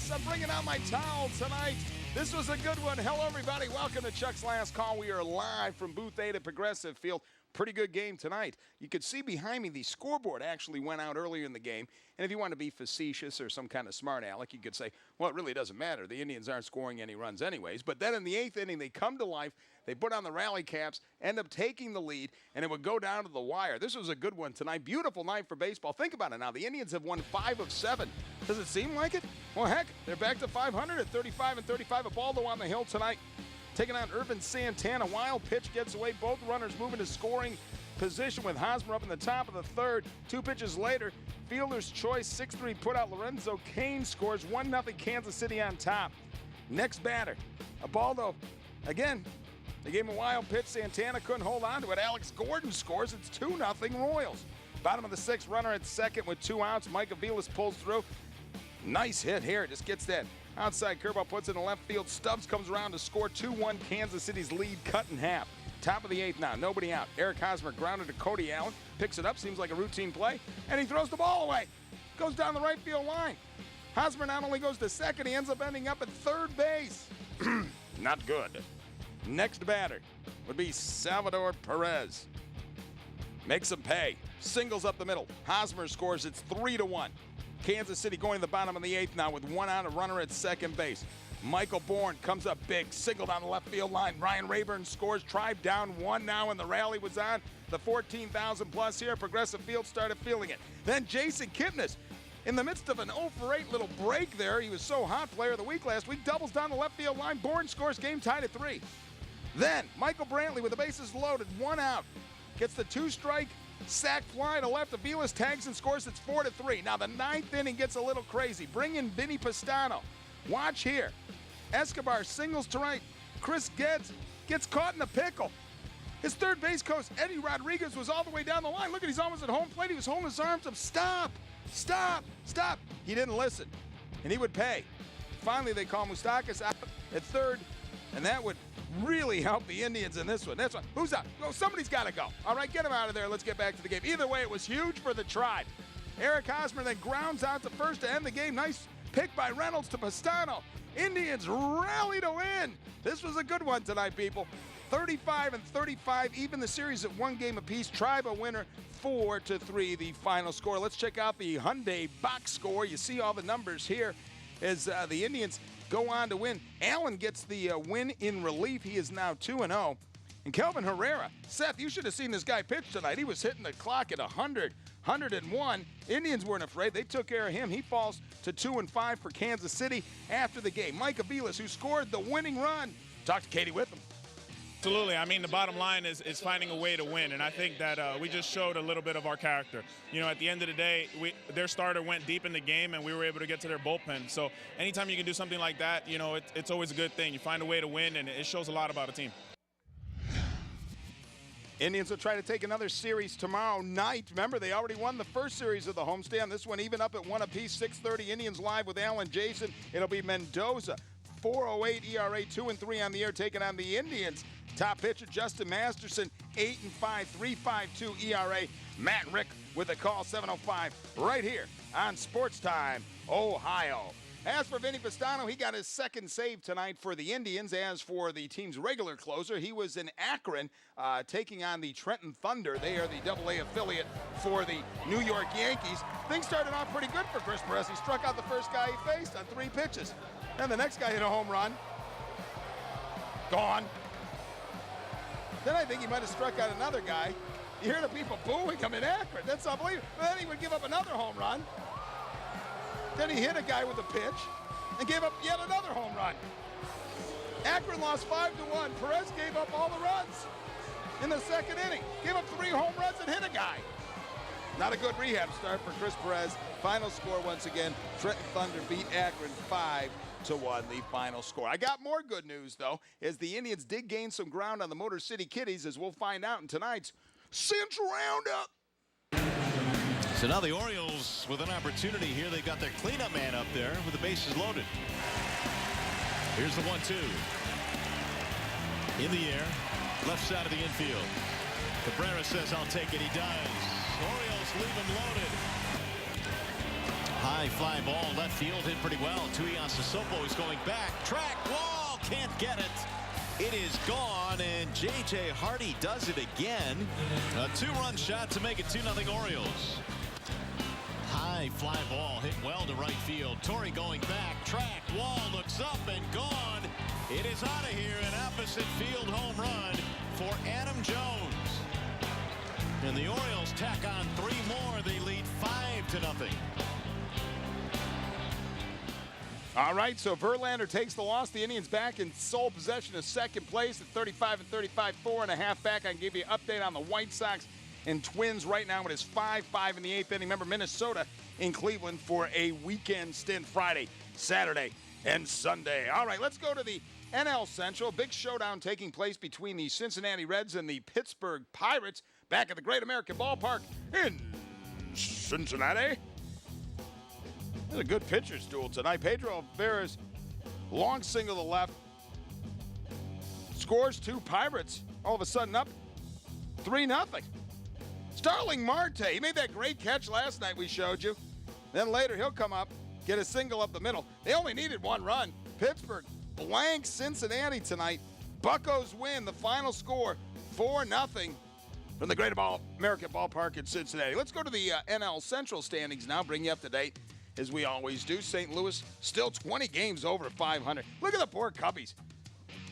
Yes, I'm bringing out my towel tonight. This was a good one. Hello, everybody. Welcome to Chuck's Last Call. We are live from Booth 8 at Progressive Field. Pretty good game tonight. You could see behind me the scoreboard actually went out earlier in the game. And if you want to be facetious or some kind of smart aleck, you could say, well, it really doesn't matter. The Indians aren't scoring any runs anyways. But then in the 8th inning, they come to life. They put on the rally caps, end up taking the lead, and it would go down to the wire. This was a good one tonight. Beautiful night for baseball. Think about it now. The Indians have won 5 of 7. Does it seem like it? Well, heck, they're back to 500 at 35-35. Ubaldo on the hill tonight, taking on Irvin Santana. Wild pitch gets away. Both runners moving to scoring position with Hosmer up in the top of the third. 2 pitches later, fielder's choice, 6-3 put out. Lorenzo Cain scores. 1-0 Kansas City on top. Next batter, Ubaldo. Again, they gave him a wild pitch. Santana couldn't hold on to it. Alex Gordon scores. It's 2-0 Royals. Bottom of the 6th, runner at second with 2 outs. Mike Aviles pulls through. Nice hit here. Just gets that outside curveball, puts it in left field. Stubbs comes around to score. 2-1 Kansas City's lead cut in half. Top of the 8th now, nobody out. Eric Hosmer grounded to Cody Allen. Picks it up, seems like a routine play, and he throws the ball away. Goes down the right field line. Hosmer not only goes to second, he ends up ending up at third base. Not good. Next batter would be Salvador Perez. Makes him pay. Singles up the middle. Hosmer scores. It's 3-1. Kansas City going to the bottom of the 8th now with 1 out, a runner at second base. Michael Bourne comes up big, single down the left field line. Ryan Rayburn scores. Tribe down 1 now, and the rally was on. The 14,000 plus here. Progressive Field started feeling it. Then Jason Kipnis, in the midst of an 0-for-8 little break there, he was so hot, player of the week last week, doubles down the left field line. Bourne scores, game tied at 3. Then Michael Brantley with the bases loaded, 1 out, gets the 2-strike sack fly to left. Aviles tags and scores. It's 4-3. Now the 9th inning gets a little crazy. Bring in Vinny Pastano. Watch here. Escobar singles to right. Chris Geddes gets caught in a pickle. His third base coach, Eddie Rodriguez, was all the way down the line. Look at, he's almost at home plate. He was holding his arms up. Stop, stop, stop. He didn't listen, and he would pay. Finally, they call Moustakas out at third, and that would really help the Indians in this one. That's one. Who's out? Oh, somebody's got to go. All right, get him out of there. Let's get back to the game. Either way, it was huge for the Tribe. Eric Hosmer then grounds out to first to end the game. Nice pick by Reynolds to Pastano. Indians rally to win. This was a good one tonight, people. 35-35, even the series at 1 game apiece. Tribe a winner, 4-3 the final score. Let's check out the Hyundai box score. You see all the numbers here as the Indians go on to win. Allen gets the win in relief. He is now 2-0. And Kelvin Herrera, Seth, you should have seen this guy pitch tonight. He was hitting the clock at 100, 101. Indians weren't afraid. They took care of him. He falls to 2-5 for Kansas City after the game. Mike Aviles, who scored the winning run. Talk to Katie Witham. Absolutely. I mean, the bottom line is finding a way to win, and I think that we just showed a little bit of our character. You know, at the end of the day, their starter went deep in the game, and we were able to get to their bullpen. So anytime you can do something like that, you know, it's always a good thing. You find a way to win, and it shows a lot about a team. Indians will try to take another series tomorrow night. Remember, they already won the first series of the homestand. This one even up at 1 apiece, 6:30. Indians live with Alan Jason. It'll be Mendoza, 4.08 ERA, 2-3 on the year, taking on the Indians. Top pitcher Justin Masterson, 8-5, 3.52 ERA. Matt Rick with a call, 7:05, right here on SportsTime, Ohio. As for Vinny Pastano, he got his second save tonight for the Indians. As for the team's regular closer, he was in Akron taking on the Trenton Thunder. They are the AA affiliate for the New York Yankees. Things started off pretty good for Chris Perez. He struck out the first guy he faced on 3 pitches. Then the next guy hit a home run. Gone. Then I think he might have struck out another guy. You hear the people booing him in Akron. That's unbelievable. But then he would give up another home run. Then he hit a guy with a pitch and gave up yet another home run. Akron lost 5-1. Perez gave up all the runs in the second inning. Gave up 3 home runs and hit a guy. Not a good rehab start for Chris Perez. Final score once again, Trenton Thunder beat Akron 5-1, the final score. I got more good news, though, as the Indians did gain some ground on the Motor City Kitties, as we'll find out in tonight's Central Roundup. So now the Orioles with an opportunity here. They got their cleanup man up there with the bases loaded. Here's the 1-2. In the air, left side of the infield. Cabrera says, I'll take it. He does. Orioles leave him loaded. High High fly ball left field, hit pretty well. Tuion Sissoko is going back. Track wall, can't get it. It is gone, and J.J. Hardy does it again. A 2-run shot to make it 2-0 Orioles. High fly ball hit well to right field. Torrey going back. Track wall looks up and gone. It is out of here. An opposite field home run for Adam Jones. And the Orioles tack on 3 more. They lead 5-0. All right, so Verlander takes the loss. The Indians back in sole possession of second place at 35-35, 4.5 back. I can give you an update on the White Sox and Twins right now. It is 5-5 in the 8th inning. Remember, Minnesota in Cleveland for a weekend stint Friday, Saturday, and Sunday. All right, let's go to the NL Central. Big showdown taking place between the Cincinnati Reds and the Pittsburgh Pirates back at the Great American Ballpark in Cincinnati. There's a good pitcher's duel tonight. Pedro Alvarez, long single to left, scores 2. Pirates all of a sudden up 3-0. Starling Marte, he made that great catch last night we showed you. Then later he'll come up, get a single up the middle. They only needed 1 run. Pittsburgh blanks Cincinnati tonight. Buccos win. The final score 4-0 from the Great American Ballpark in Cincinnati. Let's go to the NL Central standings now, bring you up to date as we always do. St. Louis still 20 games over 500. Look at the poor Cubbies.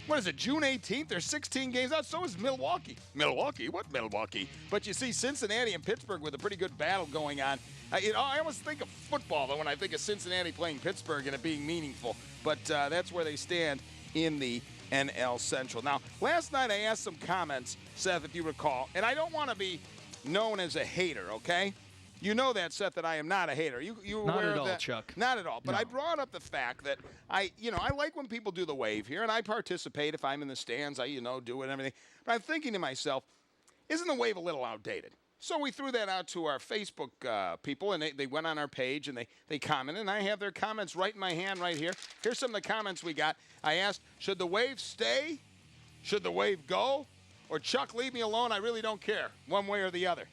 What is it, June 18th? There's 16 games out. So is Milwaukee. Milwaukee? What Milwaukee? But you see Cincinnati and Pittsburgh with a pretty good battle going on. I almost think of football, though, when I think of Cincinnati playing Pittsburgh and it being meaningful. But that's where they stand in the NL Central. Now, last night I asked some comments, Seth, if you recall, and I don't want to be known as a hater, okay? You know that, Seth, that I am not a hater. You not aware at of all, that? Chuck. Not at all. But No. I brought up the fact that I like when people do the wave here, and I participate if I'm in the stands. I, do it and everything. But I'm thinking to myself, isn't the wave a little outdated? So we threw that out to our Facebook people, and they went on our page, and they commented, and I have their comments right in my hand right here. Here's some of the comments we got. I asked, should the wave stay? Should the wave go? Or, Chuck, leave me alone. I really don't care, one way or the other.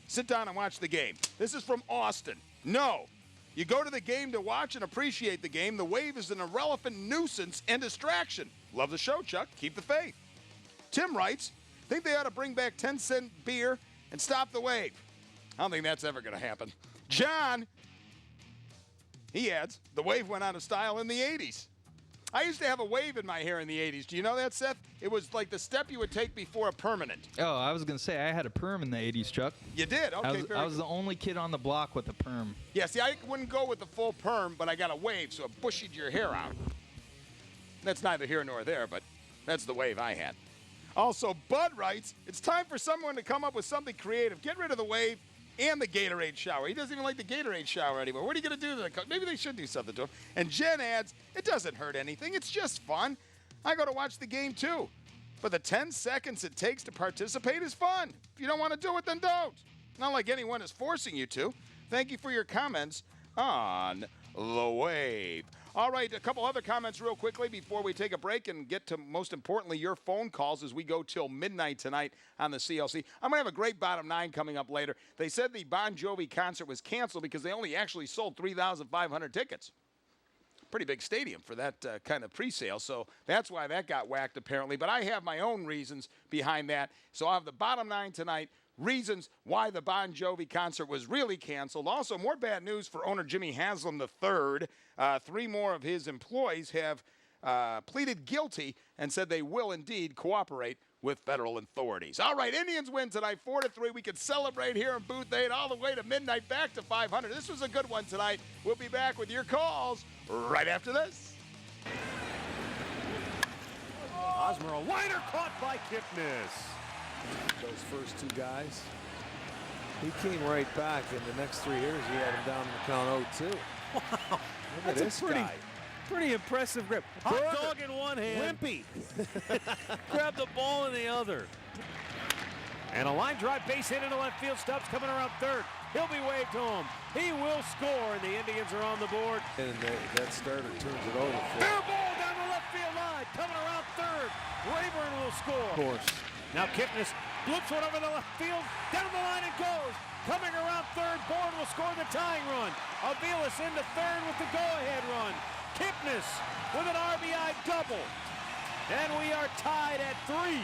Sit down and watch the game. This is from Austin. No. You go to the game to watch and appreciate the game. The wave is an irrelevant nuisance and distraction. Love the show, Chuck. Keep the faith. Tim writes, think they ought to bring back 10-cent beer and stop the wave. I don't think that's ever going to happen. John, he adds, the wave went out of style in the 80s. I used to have a wave in my hair in the 80s. Do you know that, Seth? It was like the step you would take before a permanent. Oh, I was going to say I had a perm in the 80s, Chuck. You did? Okay, I was the only kid on the block with a perm. Yeah, see, I wouldn't go with the full perm, but I got a wave, so it bushied your hair out. That's neither here nor there, but that's the wave I had. Also, Bud writes, it's time for someone to come up with something creative. Get rid of the wave and the Gatorade shower. He doesn't even like the Gatorade shower anymore. What are you going to do to the coach? Maybe they should do something to him. And Jen adds, it doesn't hurt anything. It's just fun. I go to watch the game, too. But the 10 seconds it takes to participate is fun. If you don't want to do it, then don't. Not like anyone is forcing you to. Thank you for your comments on the wave. All right, a couple other comments real quickly before we take a break and get to, most importantly, your phone calls as we go till midnight tonight on the CLC. I'm going to have a great bottom 9 coming up later. They said the Bon Jovi concert was canceled because they only actually sold 3,500 tickets. Pretty big stadium for that kind of pre-sale, so that's why that got whacked apparently. But I have my own reasons behind that. So I'll have the bottom 9 tonight. Reasons why the Bon Jovi concert was really canceled. Also, more bad news for owner Jimmy Haslam III. 3 more of his employees have pleaded guilty and said they will indeed cooperate with federal authorities. All right, Indians win tonight, 4-3. We can celebrate here in Booth 8 all the way to midnight, back to 500. This was a good one tonight. We'll be back with your calls right after this. Hosmer, a liner caught by Kipnis. Those first 2 guys. He came right back. In the next 3 hitters, he had him down in the count 0-2. Wow. Look at this guy. Pretty impressive grip. Hot dog in one hand. Wimpy. Grab the ball in the other. And a line drive base hit into left field. Stubbs coming around third. He'll be waved home. He will score, and the Indians are on the board. And that starter turns it over. Fair ball down the left field line. Coming around third. Rayburn will score. Of course. Now Kipnis Bloops one over the left field. Down the line it goes. Coming around third, Bourne will score the tying run. Aviles into third with the go-ahead run. Kipnis with an RBI double. And we are tied at 3.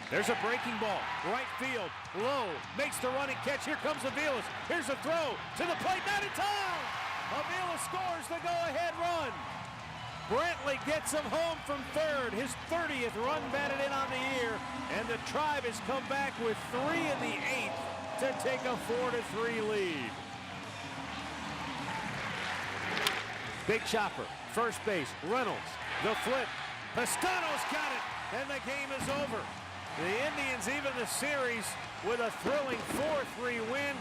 There's a breaking ball. Right field. Low. Makes the running catch. Here comes Aviles. Here's a throw to the plate. Not in time. Aviles scores the go-ahead run. Brantley gets him home from third. His 30th run batted in on the year. And the Tribe has come back with 3 in the 8th to take a 4-3 lead. Big chopper. First base. Reynolds. The flip. Pastano's got it. And the game is over. The Indians even the series with a thrilling 4-3 win.